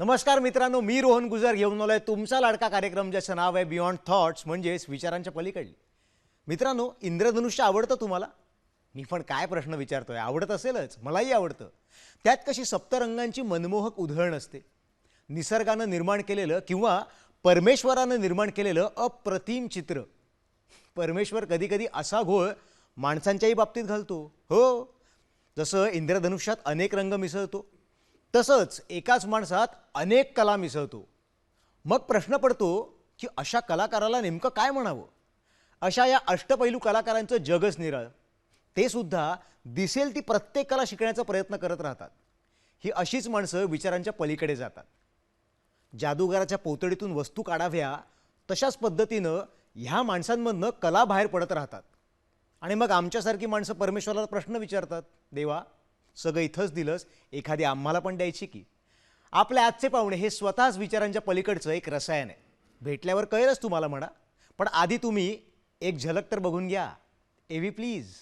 नमस्कार मित्रांनो, मी रोहन गुजर घेऊन आलोय तुमचा लाडका कार्यक्रम ज्याचं नाव आहे बियॉन्ड थॉट्स, म्हणजेच विचारांच्या पलीकडे. मित्रांनो, इंद्रधनुष्य आवडतं तुम्हाला? मी पण काय प्रश्न विचारतोय, आवडत असेलच, मलाही आवडतं. त्यात कशी सप्तरंगांची मनमोहक उधळण असते. निसर्गानं निर्माण केलेलं किंवा परमेश्वरानं निर्माण केलेलं अप्रतिम चित्र. परमेश्वर कधी कधी असा घोळ माणसांच्याही बाबतीत घालतो. हो, जसं इंद्रधनुष्यात अनेक रंग मिसळतो, तसंच एकाच माणसात अनेक कला मिसळतो. मग प्रश्न पडतो की अशा कलाकाराला नेमकं काय म्हणावं. अशा या अष्टपैलू कलाकारांचं जगच निराळं. ते सुद्धा दिसेल ती प्रत्येक कला शिकण्याचा प्रयत्न करत राहतात. ही अशीच माणसं विचारांच्या पलीकडे जातात. जादूगाराच्या पोतडीतून वस्तू काढाव्या तशाच पद्धतीनं ह्या माणसांमधनं कला बाहेर पडत राहतात. आणि मग आमच्यासारखी माणसं परमेश्वराला प्रश्न विचारतात, देवा सगळं इथंच दिलंस, एखादी आम्हाला पण द्यायची की. आपले आजचे पाहुणे हे स्वतःच विचारांच्या पलीकडचं एक रसायन आहे. भेटल्यावर कळेलच तुम्हाला म्हणा, पण आधी तुम्ही एक झलक तर बघून घ्या. एव्ही प्लीज.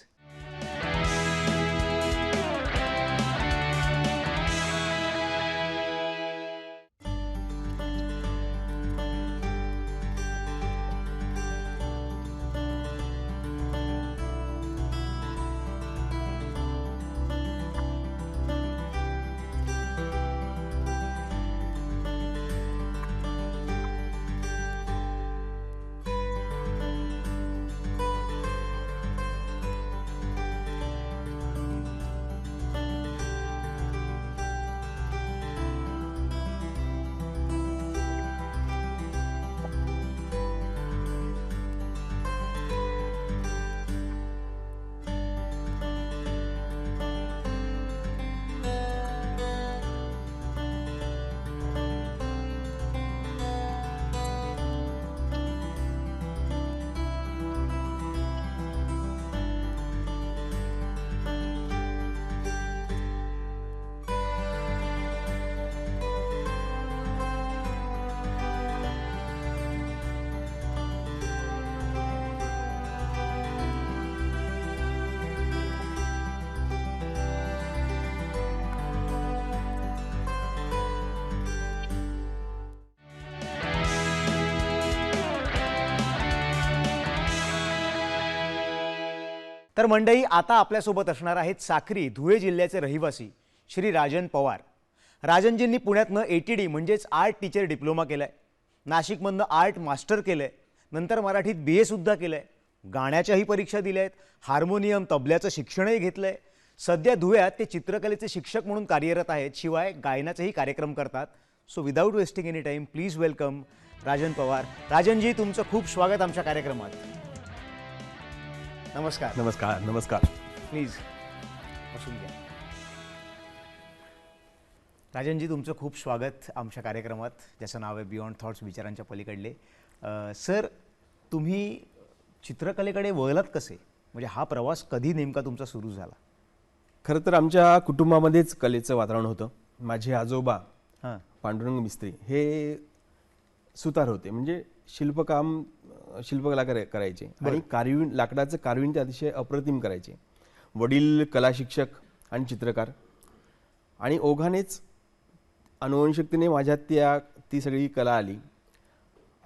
तर मंडळी, आता आपल्यासोबत असणार आहेत साक्री धुळे जिल्ह्याचे रहिवासी श्री राजन पवार. राजनजींनी पुण्यातनं ATD म्हणजेच आर्ट टीचर डिप्लोमा केलाय, नाशिकमधनं आर्ट मास्टर केलंय, नंतर मराठीत BA सुद्धा केलंय, गाण्याच्याही परीक्षा दिल्या आहेत, हार्मोनियम तबल्याचं शिक्षणही घेतलंय. सध्या धुळ्यात ते चित्रकलेचे शिक्षक म्हणून कार्यरत आहेत, शिवाय गायनाचेही कार्यक्रम करतात. So without wasting any time, please welcome Rajan Pawar. राजनजी, तुमचं खूप स्वागत आमच्या कार्यक्रमात. नमस्कार. नमस्कार. नमस्कार. प्लीज बसून घ्या. राजनजी, तुमचं खूप स्वागत आमच्या कार्यक्रमात, ज्याचं नाव आहे बियॉन्ड थॉट्स, विचारांच्या पलीकडले. सर, तुम्ही चित्रकलेकडे वळलात कसे? म्हणजे हा प्रवास कधी नेमका तुमचा सुरू झाला? खरं तर आमच्या कुटुंबामध्येच कलेचं वातावरण होतं. माझे आजोबा पांडुरंग मिस्त्री हे सुतार होते, म्हणजे शिल्पकला करायचे आणि कार्विंग, लाकडाचं कार्विंग ते अतिशय अप्रतिम करायचे. वडील कला शिक्षक आणि चित्रकार, आणि ओघानेच अनुवंशिकतेने माझ्यात ती सगळी कला आली.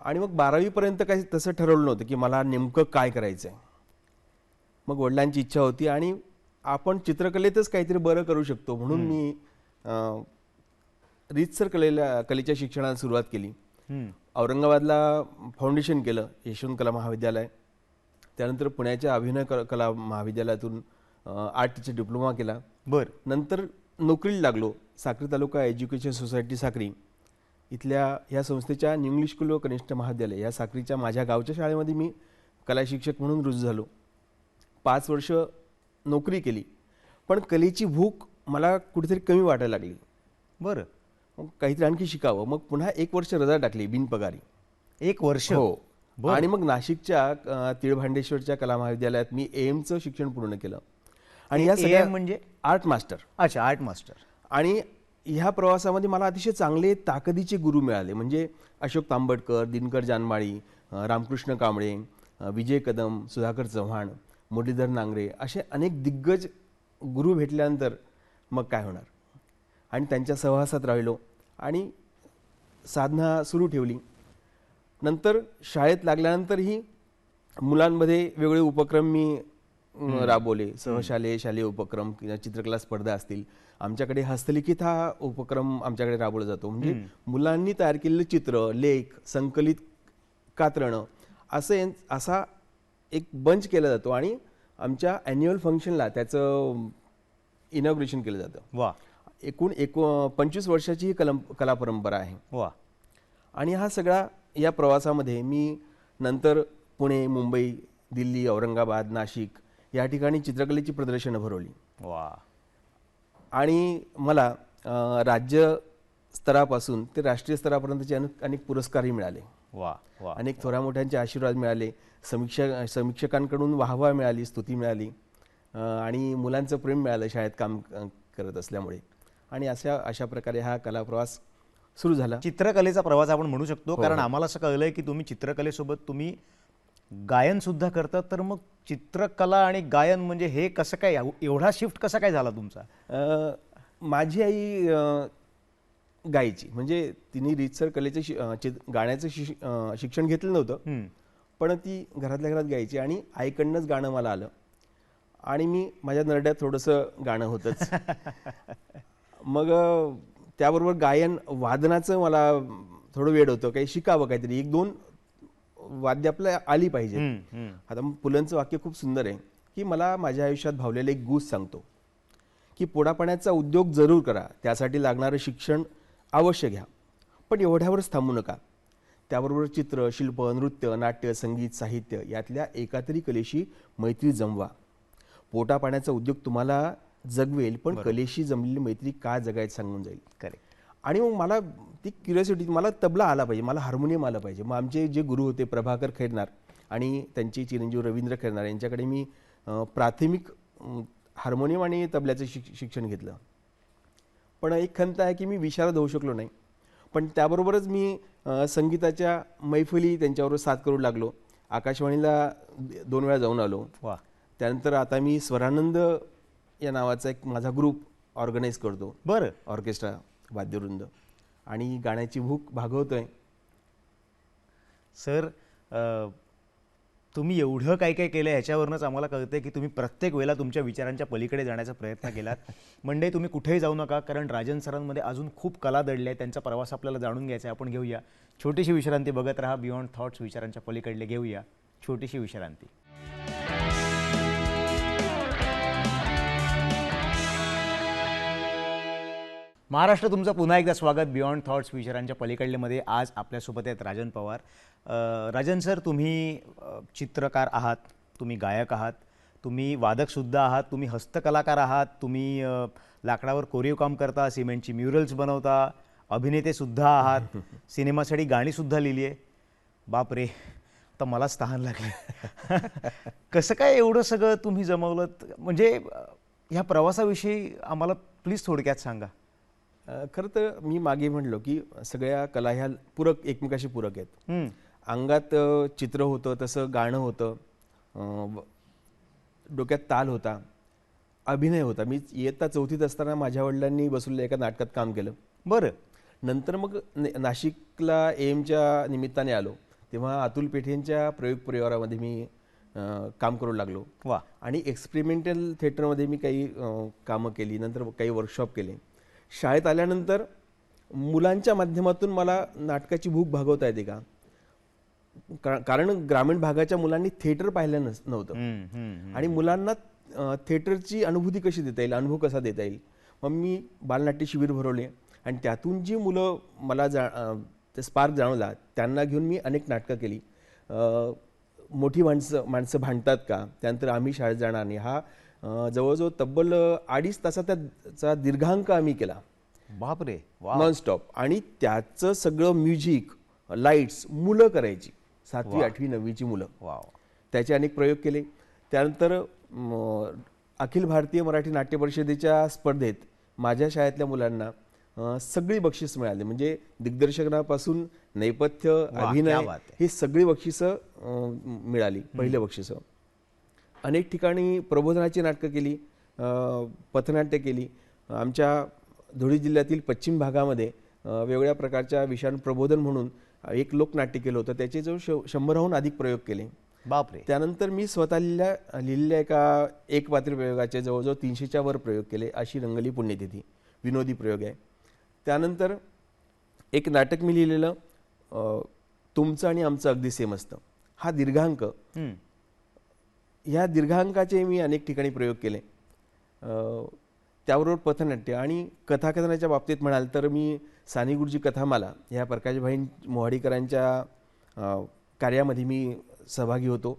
आणि मग 12वीपर्यंत काही तसं ठरवलं नव्हतं की मला नेमकं काय करायचं आहे. मग वडिलांची इच्छा होती आणि आपण चित्रकलेतच काहीतरी बरं करू शकतो म्हणून मी रीतसर कलेच्या शिक्षणाला सुरुवात केली. औरंगाबादला फाउंडेशन केलं, यशवंत कला महाविद्यालय. त्यानंतर पुण्याच्या अभिनय कला महाविद्यालयातून आर्ट टीचर डिप्लोमा केला. नंतर नोकरीला लागलो साक्री तालुका एज्युकेशन सोसायटी साक्री इथल्या ह्या संस्थेच्या न्यू इंग्लिश स्कूल व कनिष्ठ महाविद्यालय या साक्रीच्या माझ्या गावच्या शाळेमध्ये मी कला शिक्षक म्हणून रुजू झालो. 5 वर्ष नोकरी केली, पण कलेची भूक मला कुठेतरी कमी वाटायला लागली. बरं. मग काहीतरी आणखी शिकावं. मग पुन्हा 1 वर्ष रजा टाकली बिनपगारी. 1 वर्ष? हो. बरं. आणि मग नाशिकच्या तिळभांडेश्वरच्या कला महाविद्यालयात मी AM चं शिक्षण पूर्ण केलं. आणि या सगळ्या AM म्हणजे? Art master. अच्छा, आर्ट मास्टर. आणि ह्या प्रवासामध्ये मला अतिशय चांगले ताकदीचे गुरु मिळाले. म्हणजे अशोक तांबटकर, दिनकर जानमाळी, रामकृष्ण कांबळे, विजय कदम, सुधाकर चव्हाण, मुरलीधर नांगरे असे अनेक दिग्गज गुरु भेटल्यानंतर मग काय होणार. आणि त्यांच्या सहवासात राहिलो आणि साधना सुरू ठेवली. नंतर शाळेत लागल्यानंतरही मुलांमध्ये वेगवेगळे उपक्रम मी राबवले. सहशालेय, शालेय उपक्रम, चित्रकला स्पर्धा असतील. आमच्याकडे हस्तलिखित हा उपक्रम आमच्याकडे राबवला जातो. म्हणजे मुलांनी तयार केलेले चित्र, लेख, संकलित कात्रणं असा एक बंच केला जातो आणि आमच्या ॲन्युअल फंक्शनला त्याचं इनॉग्रेशन केलं जातं. वा. एकूण 25 वर्षाची ही कला परंपरा आहे. वा. आणि हा सगळा या प्रवासामध्ये मी नंतर पुणे, मुंबई, दिल्ली, औरंगाबाद, नाशिक या ठिकाणी चित्रकलेची प्रदर्शनं भरवली. वा. आणि मला राज्य स्तरापासून ते राष्ट्रीय स्तरापर्यंतचे अनेक पुरस्कारही मिळाले. वा. वा. अनेक थोरा मोठ्यांचे आशीर्वाद मिळाले. समीक्षकांकडून वाहवा मिळाली, स्तुती मिळाली आणि मुलांचं प्रेम मिळालं शाळेत काम करत असल्यामुळे. आणि अशा प्रकारे हा कला प्रवास सुरू झाला. चित्रकलेचा प्रवास आपण म्हणू शकतो. कारण आम्हाला असं कळलंय की तुम्ही चित्रकलेसोबत तुम्ही गायन सुद्धा करतात. तर मग चित्रकला आणि गायन म्हणजे हे कसं काय, एवढा शिफ्ट कसा काय झाला तुमचा? माझी आई गायची. म्हणजे तिने रीतसर कलेचं गाण्याचं शिक्षण घेतलं नव्हतं, पण ती घरातल्या घरात गायची आणि आईकडनंच गाणं मला आलं. आणि मी माझ्या नरड्यात थोडंसं गाणं होतंच. मग त्याबरोबर गायन वादनाचं मला थोडं वेड होतं. काही शिकावं, काहीतरी 1-2 वाद्य आपल्याला आली पाहिजे. आता पुलंचं वाक्य खूप सुंदर आहे की मला माझ्या आयुष्यात भावलेलं एक गूढ सांगतो की पोडापाण्याचा उद्योग जरूर करा, त्यासाठी लागणारं शिक्षण अवश्य घ्या, पण एवढ्यावरच थांबू नका. त्याबरोबर चित्र, शिल्प, नृत्य, नाट्य, संगीत, साहित्य यातल्या एकातरी कलेशी मैत्री जमवा. पोटापाण्याचा उद्योग तुम्हाला जगवेल, पण कलेशी जमलेली मैत्री का जगायचं सांगून जाईल. करेक्ट. आणि मग मला ती क्युरिओसिटी, मला तबला आला पाहिजे, मला हार्मोनियम आलं पाहिजे. मग आमचे जे गुरु होते प्रभाकर खैरनार आणि त्यांचे चिरंजीव रवींद्र खैरनार यांच्याकडे मी प्राथमिक हार्मोनियम आणि तबल्याचं शिक्षण घेतलं. पण एक खंत आहे की मी विशारद होऊ शकलो नाही. पण त्याबरोबरच मी संगीताच्या मैफिली त्यांच्याबरोबर साथ करू लागलो. आकाशवाणीला 2 वेळा जाऊन आलो. वा. त्यानंतर आता मी स्वरानंद या नावाचा एक माझा ग्रुप ऑर्गनाईज करतो. बरं. ऑर्केस्ट्रा, वाद्यवृंद, आणि गाण्याची भूक भागवतोय. सर, तुम्ही एवढं काय काय केलं ह्याच्यावरूनच आम्हाला कळतंय की तुम्ही प्रत्येक वेळेला तुमच्या विचारांच्या पलीकडे जाण्याचा प्रयत्न केलात. म्हणजे तुम्ही कुठेही जाऊ नका, कारण राजन सरांमध्ये अजून खूप कला दडल्या आहेत. त्यांचा प्रवास आपल्याला जाणून घ्यायचा आहे. आपण घेऊया छोटीशी विश्रांती. बघत राहा बियॉन्ड थॉट्स, विचारांच्या पलीकडले. घेऊया छोटीशी विश्रांती. महाराष्ट्र, तुमचं पुन्हा एकदा स्वागत बियॉन्ड थॉट्स, विचारांच्या पलीकडलेमध्ये. आज आपल्यासोबत आहेत राजन पवार. राजन सर, तुम्ही चित्रकार आहात, तुम्ही गायक आहात, तुम्ही वादकसुद्धा आहात, तुम्ही हस्तकलाकार आहात, तुम्ही लाकडावर कोरीव काम करता, सिमेंटची म्युरल्स बनवता, अभिनेतेसुद्धा आहात, सिनेमासाठी गाणीसुद्धा लिहिली आहे. बापरे, आता मलाच तहान लागली. कसं काय एवढं सगळं तुम्ही जमवलं? म्हणजे ह्या प्रवासाविषयी आम्हाला प्लीज थोडक्यात सांगा. खरं तर मी मागे म्हणलो की सगळ्या कला ह्या एकमेकाशी पूरक आहेत. अंगात चित्र होतं, तसं गाणं होतं, डोक्यात ताल होता, अभिनय होता. मी इयत्ता 4थीत असताना माझ्या वडिलांनी बसवलेल्या एका नाटकात काम केलं. बरं. नंतर मग नाशिकला AM च्या निमित्ताने आलो, तेव्हा अतुल पेठेंच्या प्रयोग परिवारामध्ये मी काम करू लागलो. वा. आणि एक्सपेरिमेंटल थिएटरमध्ये मी काही कामं केली, नंतर काही वर्कशॉप केले. शाळेत आल्यानंतर मुलांच्या माध्यमातून मला नाटकाची भूक भागवता येते का, कारण ग्रामीण भागाच्या मुलांनी थिएटर पाहिलं नव्हतं आणि मुलांना थिएटरची अनुभूती कशी देता येईल, अनुभव कसा देता येईल. मग मी बालनाट्य शिबिर भरवले आणि त्यातून जी मुलं मला ते स्पार्क जाणवला, त्यांना घेऊन मी अनेक नाटकं केली. मोठी माणसं भांडतात का, त्यानंतर आम्ही शाळेत जाणार नाही, हा जवळजवळ तब्बल 2.5 तासाचा दीर्घांक आम्ही केला बापरे, वा. नॉनस्टॉप. आणि त्याचं सगळं म्युझिक, लाईट्स मुलं करायची, 7वी 8वी 9वीची मुलं. वा. त्याचे अनेक प्रयोग केले. त्यानंतर अखिल भारतीय मराठी नाट्य परिषदेच्या स्पर्धेत माझ्या शाळेतल्या मुलांना सगळी बक्षीस मिळाली. म्हणजे दिग्दर्शनापासून नेपथ्य, क्या अभिनय बात आहे. ही सगळी बक्षिसं मिळाली, पहिलं बक्षिसं. अनेक ठिकाणी प्रबोधनाची नाटकं केली, पथनाट्य केली. आमच्या धुळे जिल्ह्यातील पश्चिम भागामध्ये वेगवेगळ्या प्रकारच्या विषयांवर प्रबोधन म्हणून एक लोकनाट्य केलं होतं. त्याचे जवळ 100हून अधिक प्रयोग केले. बापरे. त्यानंतर मी स्वतः लिहिलेल्या एक पात्री प्रयोगाचे जवळजवळ 300च्या वर प्रयोग केले. अशी रंगली पुण्यतिथी विनोदी प्रयोग आहे. त्यानंतर एक नाटक मी लिहिलेलं, तुमचं आणि आमचं अगदी सेम असतं. हा दीर्घांक, ह्या दीर्घांकाचे मी अनेक ठिकाणी प्रयोग केले. त्याबरोबर पथनाट्य आणि कथाकथनाच्या बाबतीत म्हणाल तर मी साने गुरुजी कथामाला ह्या प्रकाशभाई मोहाडीकरांच्या कार्यामध्ये मी सहभागी होतो.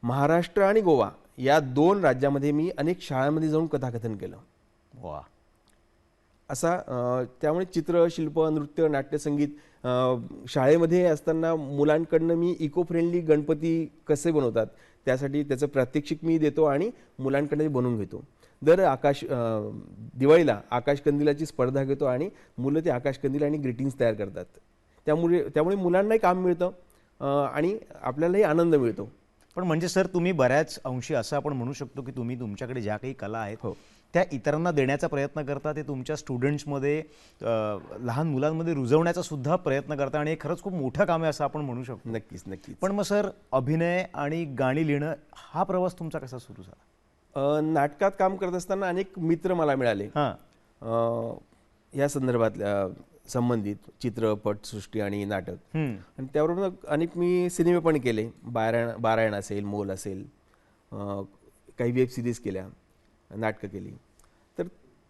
महाराष्ट्र आणि गोवा या 2 राज्यामध्ये मी अनेक शाळांमध्ये जाऊन कथाकथन केलं. वा. असा त्यामुळे चित्र, शिल्प, नृत्य, नाट्यसंगीत शाळेमध्ये असताना मुलांकडनं मी इको फ्रेंडली गणपती कसे बनवतात त्यासाठी त्याचं प्रात्यक्षिक मी देतो आणि मुलांकडनं बनवून घेतो. दर दिवाळीला आकाशकंदिलाची स्पर्धा घेतो आणि मुलं ते आकाशकंदील आणि ग्रीटिंग्स तयार करतात. त्यामुळे मुलांनाही काम मिळतं आणि आपल्यालाही आनंद मिळतो. पण म्हणजे सर, तुम्ही बऱ्याच अंशी असं आपण म्हणू शकतो की तुम्ही तुमच्याकडे ज्या काही कला आहेत हो. त्या इतरांना देण्याचा प्रयत्न करता, ते तुमच्या स्टुडंट्समध्ये, लहान मुलांमध्ये रुजवण्याचा सुद्धा प्रयत्न करता, आणि हे खरंच खूप मोठं काम आहे असं आपण म्हणू शकतो. नक्कीच नक्कीच. पण मग सर, अभिनय आणि गाणी लिहिणं हा प्रवास तुमचा कसा सुरू झाला? नाटकात काम करत असताना अनेक मित्र मला मिळाले या संदर्भातल्या संबंधित चित्रपटसृष्टी आणि नाटक. आणि त्याबरोबर अनेक मी सिनेमे पण केले. बारायण असेल, मोल असेल, काही वेब सिरीज केल्या, नाटकं केली.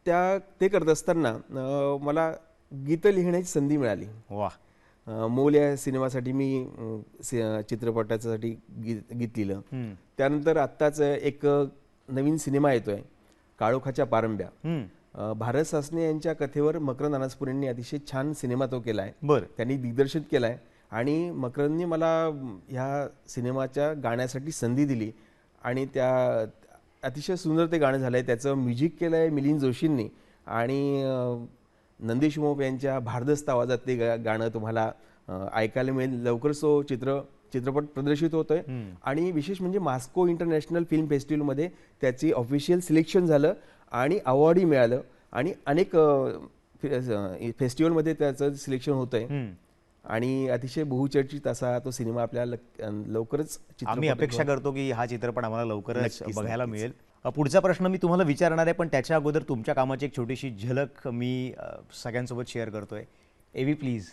तर ते करत असताना मला गीतं लिहिण्याची संधी मिळाली. वा. मोल या सिनेमासाठी मी चित्रपटासाठी गीत लिहिलं. त्यानंतर आत्ताच एक नवीन सिनेमा येतोय, काळोखाच्या पारंब्या. भारत सासने यांच्या कथेवर मकरंद अनासपुरे यांनी अतिशय छान सिनेमा तो केलाय. बरं. त्यांनी दिग्दर्शित केलाय आणि मकरंदनी मला ह्या सिनेमाच्या गाण्यासाठी संधी दिली आणि त्या अतिशय सुंदर ते गाणं झालंय. त्याचं म्युझिक केलंय मिलिंद जोशींनी आणि नंदेश मोप यांच्या भारदस्त आवाजात ते गाणं तुम्हाला ऐकायला मिळेल. लवकरच तो चित्रपट प्रदर्शित होतोय आणि विशेष म्हणजे मॉस्को इंटरनॅशनल फिल्म फेस्टिवलमध्ये त्याची ऑफिशियल सिलेक्शन झालं आणि अवॉर्डही मिळालं आणि अनेक फेस्टिवलमध्ये त्याचं सिलेक्शन होतंय आणि अतिशय बहुचर्चित असा तो सिनेमा आपल्याला लवकरच आम्ही अपेक्षा करतो की हा चित्रपट आम्हाला लवकरच बघायला मिळेल. पुढचा प्रश्न मी तुम्हाला विचारणार आहे, पण त्याच्या अगोदर तुमच्या कामाची एक छोटीशी झलक मी सगळ्यांसोबत शेअर करतोय. एव्ही प्लीज.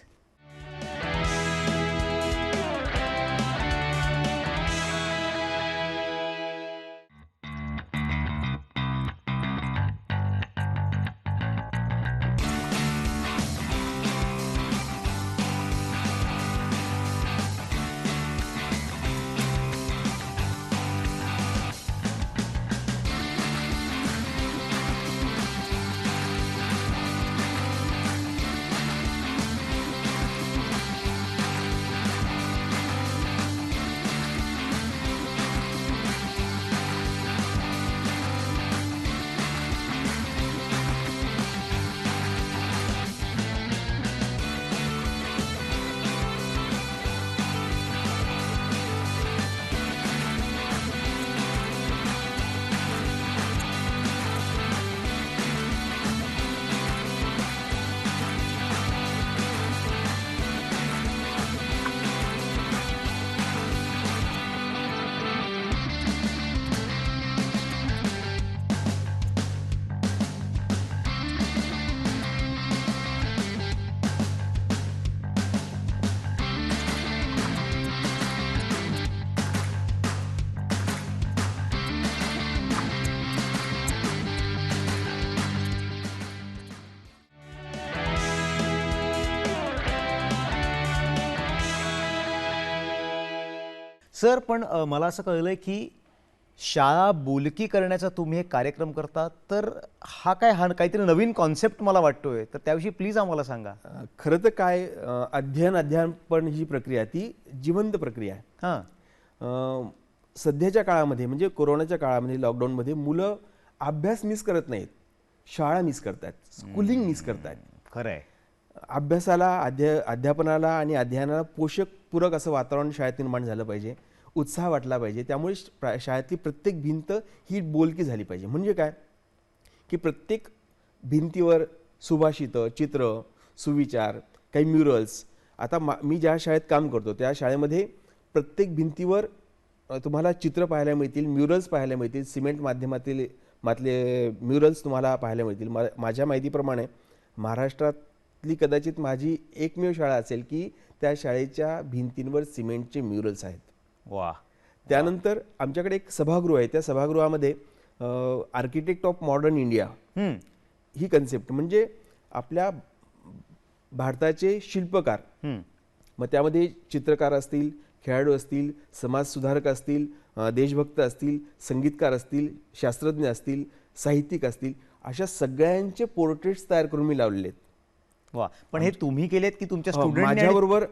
सर, पण मला असं कळलंय की शाळा बोलकी करण्याचा तुम्ही एक कार्यक्रम करता, तर हा काहीतरी नवीन कॉन्सेप्ट मला वाटतोय, तर त्याविषयी प्लीज आम्हाला सांगा. खरं तर काय अध्यापन ही प्रक्रिया ती जिवंत प्रक्रिया आहे. हां. सध्याच्या काळामध्ये म्हणजे कोरोनाच्या काळामध्ये लॉकडाऊनमध्ये मुलं अभ्यास मिस करत नाहीत, शाळा मिस करतात, स्कूलिंग मिस करतात. खरं आहे. अभ्यासाला अध्यापनाला आणि अध्ययनाला पोषक पूरक असं वातावरण शाळेत निर्माण झालं पाहिजे, उत्साह वाटला पाहिजे. त्यामुळे शाळेतली प्रत्येक भिंत ही बोलकी झाली पाहिजे. म्हणजे काय की प्रत्येक भिंतीवर सुभाषितं, चित्र, सुविचार, काही म्युरल्स. आता मी ज्या शाळेत काम करतो त्या शाळेमध्ये प्रत्येक भिंतीवर तुम्हाला चित्र पाहायला मिळतील, म्युरल्स पाहायला मिळतील, सिमेंट माध्यमातले म्युरल्स तुम्हाला पाहायला मिळतील. माझ्या माहितीप्रमाणे महाराष्ट्रातली कदाचित माझी एकमेव शाळा असेल की त्या शाळेच्या भिंतींवर सिमेंटचे म्युरल्स आहेत. वा. त्यानंतर आमच्याकडे एक सभागृह आहे. त्या सभागृहामध्ये architect of modern India he concept म्हणजे आपल्या भारताचे शिल्पकार, मग त्यामध्ये चित्रकार असतील, खेळाडू असतील, समाजसुधारक असतील, देशभक्त असतील, संगीतकार असतील, शास्त्रज्ञ असतील, साहित्यिक असतील, अशा सगळ्यांचे पोर्ट्रेट्स तयार करून मी लावलेले आहेत. वा. पण हे तुम्ही केलेत की तुमच्या स्टुडंट? माझ्याबरोबर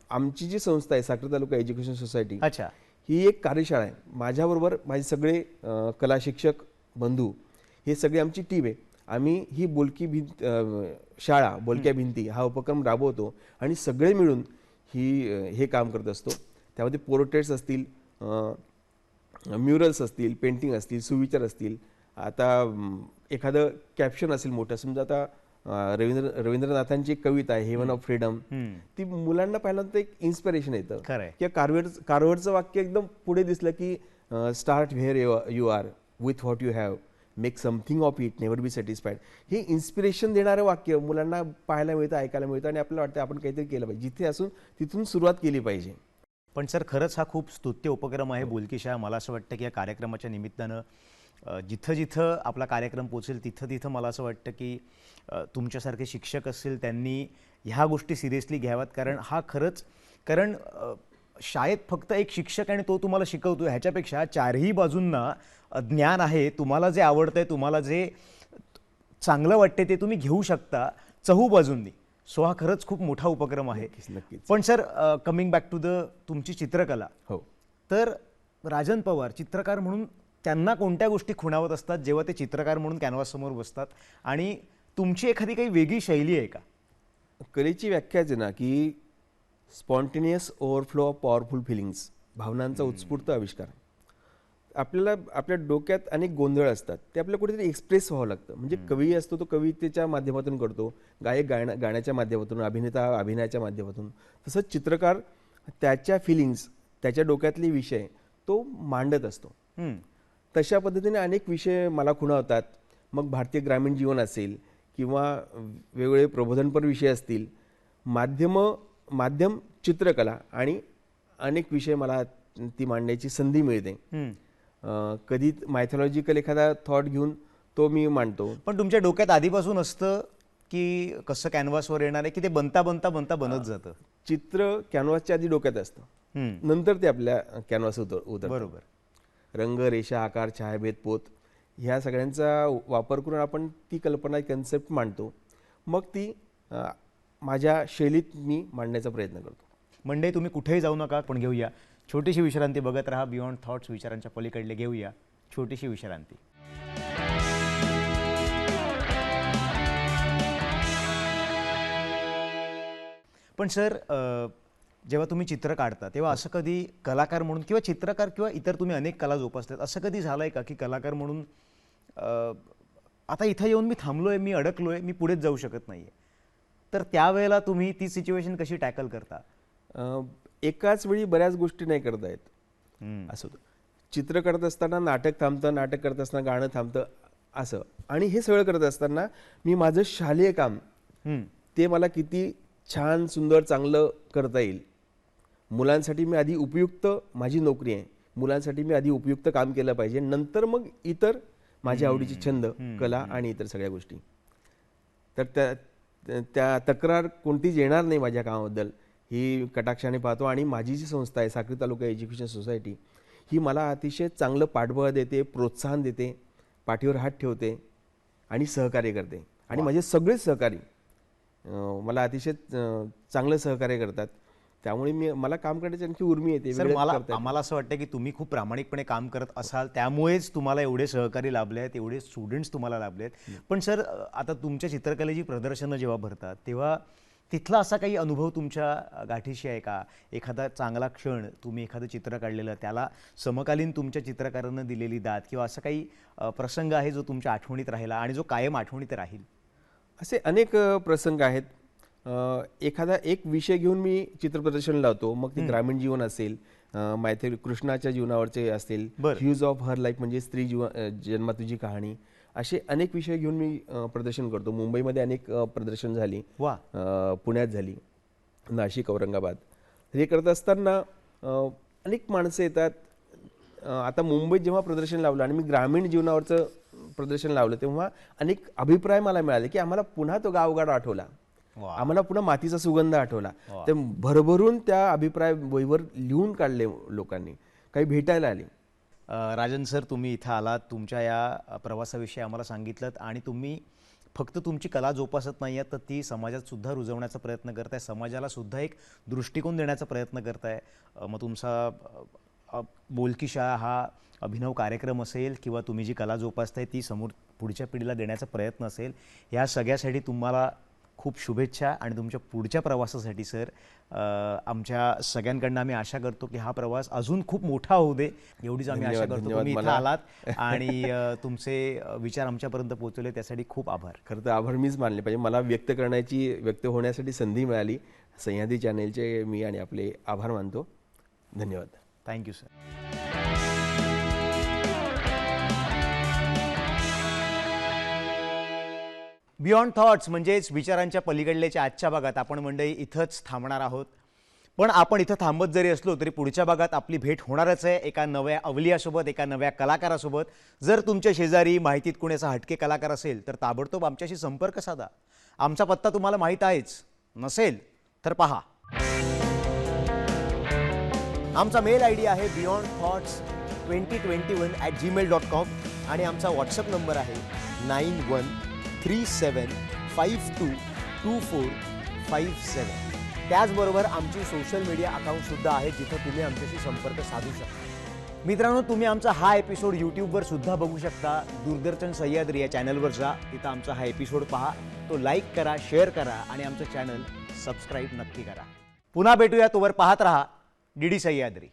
आमची जी संस्था आहे साक्री तालुका एज्युकेशन सोसायटी, अच्छा, ही एक कार्यशाळा आहे. माझ्याबरोबर माझे सगळे कला शिक्षक बंधू, हे सगळे आमची टीम आहे. आम्ही ही बोलकी भिंत शाळा बोलक्या भिंती हा उपक्रम राबवतो आणि सगळे मिळून हे काम करत असतो. त्यामध्ये पोर्ट्रेट्स असतील, म्युरल्स असतील, पेंटिंग असतील, सुविचार असतील. आता एखादं कॅप्शन असेल मोठं, समजा आता रवींद्रनाथांची एक कविता आहे हेवन ऑफ फ्रीडम, ती मुलांना पहिल्यांदा एक इन्स्पिरेशन येतं. किंवा कार्व्हरचं वाक्य एकदम पुढे दिसलं की start where you are with what you have, make something of it, never be satisfied. हे इन्स्पिरेशन देणारं वाक्य मुलांना पाहायला मिळतं, ऐकायला मिळतं आणि आपल्याला वाटतं आपण काहीतरी केलं पाहिजे. जिथे असून तिथून सुरुवात केली पाहिजे. पण सर, खरंच हा खूप स्तुत्य उपक्रम आहे बोलकी शाळा. मला असं वाटतं की या कार्यक्रमाच्या निमित्तानं जिथं जिथं आपला कार्यक्रम पोचेल तिथं तिथं मला असं वाटतं की तुमच्यासारखे शिक्षक असतील त्यांनी ह्या गोष्टी सिरियसली घ्याव्यात. कारण शाळेत फक्त एक शिक्षक आणि तो तुम्हाला शिकवतो, ह्याच्यापेक्षा चारही बाजूंना ज्ञान आहे. तुम्हाला जे आवडतंय, तुम्हाला जे चांगलं वाटते ते तुम्ही घेऊ शकता चहूबाजूंनी. सो हा खरंच खूप मोठा उपक्रम आहे. नक्कीच. पण सर, कमिंग बॅक टू तुमची चित्रकला, हो, तर राजन पवार चित्रकार म्हणून त्यांना कोणत्या गोष्टी खुणावत असतात जेव्हा ते चित्रकार म्हणून कॅनव्हाससमोर बसतात, आणि तुमची एखादी काही वेगळी शैली आहे का? कलेची व्याख्याच आहे ना की spontaneous overflow of powerful feelings, भावनांचा उत्स्फूर्त आविष्कार. आपल्याला आपल्या डोक्यात अनेक गोंधळ असतात, ते आपल्याला कुठेतरी एक्सप्रेस व्हावं लागतं. म्हणजे कवी असतो तो कवितेच्या माध्यमातून करतो, गायक गाण्याच्या माध्यमातून, अभिनेता अभिनयाच्या माध्यमातून. तसंच चित्रकार त्याच्या फिलिंग्स, त्याच्या डोक्यातले विषय तो मांडत असतो. तशा पद्धतीने अनेक विषय मला खुणावतात. मग भारतीय ग्रामीण जीवन असेल किंवा वेगवेगळे प्रबोधनपर विषय असतील, माध्यम चित्रकला, आणि अनेक विषय मला ती मांडण्याची संधी मिळते. कधी मायथॉलॉजिकल एखादा थॉट घेऊन तो मी मांडतो. पण तुमच्या डोक्यात आधीपासून असतं की कसं कॅनव्हासवर येणार आहे, की ते बनता बनता बनता बनत जातं? चित्र कॅनव्हासच्या आधी डोक्यात असतं, नंतर ते आपल्या कॅनव्हास उतरतं. बरोबर. रंग, रेषा, आकार, छायाभेद, पोत ह्या सगळ्यांचा वापर करून आपण ती कल्पना, कन्सेप्ट मांडतो. मग ती माझ्या शैलीत मी मांडण्याचा प्रयत्न करतो. मंडळी, तुम्ही कुठेही जाऊ नका, पण घेऊया छोटीशी विश्रांती. बघत राहा बियॉन्ड थॉट्स, विचारांच्या पलीकडले. घेऊया छोटीशी विश्रांती. पण सर, जेव्हा तुम्ही चित्र काढता तेव्हा असं कधी कलाकार म्हणून किंवा चित्रकार किंवा इतर तुम्ही अनेक कला जोपासतात, असं कधी झालंय का की कलाकार म्हणून आता इथं येऊन मी थांबलोय, मी अडकलोय, मी पुढेच जाऊ शकत नाहीये, तर त्यावेळेला तुम्ही ती सिच्युएशन कशी टॅकल करता? एकाच वेळी बऱ्याच गोष्टी नाही करता येत. असं होतं. चित्र करत असताना नाटक थांबतं, नाटक करत असताना गाणं थांबतं, असं. आणि हे सगळं करत असताना मी माझं शालेय काम ते मला किती छान, सुंदर, चांगलं करता येईल. मुलांसाठी मी आधी उपयुक्त, माझी नोकरी आहे, मुलांसाठी मी आधी उपयुक्त काम केलं पाहिजे, नंतर मग इतर माझ्या आवडीचे छंद, कला आणि इतर सगळ्या गोष्टी. तर त्या तक्रार कोणतीच येणार नाही माझ्या कामाबद्दल, ही कटाक्षाने पाहतो. आणि माझी जी संस्था आहे साक्री तालुका एज्युकेशन सोसायटी, ही मला अतिशय चांगलं पाठबळ देते, प्रोत्साहन देते, पाठीवर हात ठेवते आणि सहकार्य करते. आणि माझे सगळेच सहकारी मला अतिशय चांगलं सहकार्य करतात. त्यामुळे मला काम करण्याची आणखी उर्मी येते. सर, वेगळं मला करता येतं. आम्हाला असं वाटतं की तुम्ही खूप प्रामाणिकपणे काम करत असाल, त्यामुळेच तुम्हाला एवढे सहकारी लाभले आहेत, एवढे स्टुडंट्स तुम्हाला लाभले आहेत. पण सर, आता तुमच्या चित्रकलेची प्रदर्शनं जेव्हा भरतात तेव्हा तिथला असा काही अनुभव तुमच्या गाठीशी आहे का? एखादा चांगला क्षण, तुम्ही एखादं चित्र काढलेलं, त्याला समकालीन तुमच्या चित्रकारानं दिलेली दाद किंवा असा काही प्रसंग आहे जो तुमच्या आठवणीत राहिला आणि जो कायम आठवणीत राहील? असे अनेक प्रसंग आहेत. एखादा एक विषय घेऊन मी चित्रप्रदर्शन लावतो. मग ते ग्रामीण जीवन असेल, मैथिली कृष्णाच्या जीवनावरचे असतील, बरं. ह्यूज ऑफ हर लाईफ म्हणजे स्त्री जन्मातुजी कहाणी, असे अनेक विषय घेऊन मी प्रदर्शन करतो. मुंबईमध्ये अनेक प्रदर्शन झाली, वा. पुण्यात झाली, नाशिक, औरंगाबाद. हे करत असताना अनेक माणसं येतात. आता मुंबईत जेव्हा प्रदर्शन लावलं आणि मी ग्रामीण जीवनावरचं प्रदर्शन लावलं तेव्हा अनेक अभिप्राय मला मिळाले की आम्हाला पुन्हा तो गावगाडा आठवला, वा. आम्हाला पुन्हा मातीचा सुगंध आठवला. वा. ते भरभरून त्या अभिप्राय वहीवर लिहून काढले लोकांनी, काही भेटायला आले. राजन सर, तुम्ही इथं आलात, तुमच्या या प्रवासाविषयी आम्हाला सांगितलं आणि तुम्ही फक्त तुमची कला जोपासत नाही आहात, तर ती समाजात सुद्धा रुजवण्याचा प्रयत्न करताय, समाजाला सुद्धा एक दृष्टिकोन देण्याचा प्रयत्न करताय. मग तुमचा बोलकी शाळा हा अभिनव कार्यक्रम असेल किंवा तुम्ही जी कला जोपासताय ती समोर पुढच्या पिढीला देण्याचा प्रयत्न असेल, या सगळ्यासाठी तुम्हाला खूप शुभेच्छा. आणि तुमच्या पुढच्या प्रवासासाठी सर, आमच्या सगळ्यांकडनं आम्ही आशा करतो की हा प्रवास अजून खूप मोठा होऊ दे, एवढीच आम्ही आशा करतो. तुम्ही इथं आलात आणि तुमचे विचार आमच्यापर्यंत पोहोचवले, त्यासाठी खूप आभार. खरं तर आभार मीच मानले पाहिजे. मला व्यक्त होण्यासाठी संधी मिळाली. सह्याद्री चॅनेलचे मी आणि आपले आभार मानतो. धन्यवाद. Thank you sir. बियॉन्ड थॉट्स म्हणजेच विचारांच्या पलीकडल्याच्या आजच्या भागात आपण मंडळी इथंच थांबणार आहोत. पण आपण इथं थांबत जरी असलो तरी पुढच्या भागात आपली भेट होणारच आहे एका नव्या अवलियासोबत, एका नव्या कलाकारासोबत. जर तुमच्या शेजारी माहितीत कोणी असा हटके कलाकार असेल तर ताबडतोब आमच्याशी संपर्क साधा. आमचा पत्ता तुम्हाला माहीत आहेच, नसेल तर पहा. आमचा मेल ID आहे beyondthoughts2021@gmail.com आणि आमचा व्हॉट्सअप नंबर आहे 9137522457. त्याचबरोबर आमची सोशल मीडिया अकाउंटसुद्धा आहे जिथं तुम्ही आमच्याशी संपर्क साधू शकता. मित्रांनो, तुम्ही आमचा हा एपिसोड यूट्यूबवर सुद्धा बघू शकता. दूरदर्शन सह्याद्री या चॅनलवर जा, तिथं आमचा हा एपिसोड पहा, तो लाईक करा, शेअर करा आणि आमचं चॅनल सबस्क्राईब नक्की करा. पुन्हा भेटूया, तोवर पाहत रहा DD सह्याद्री.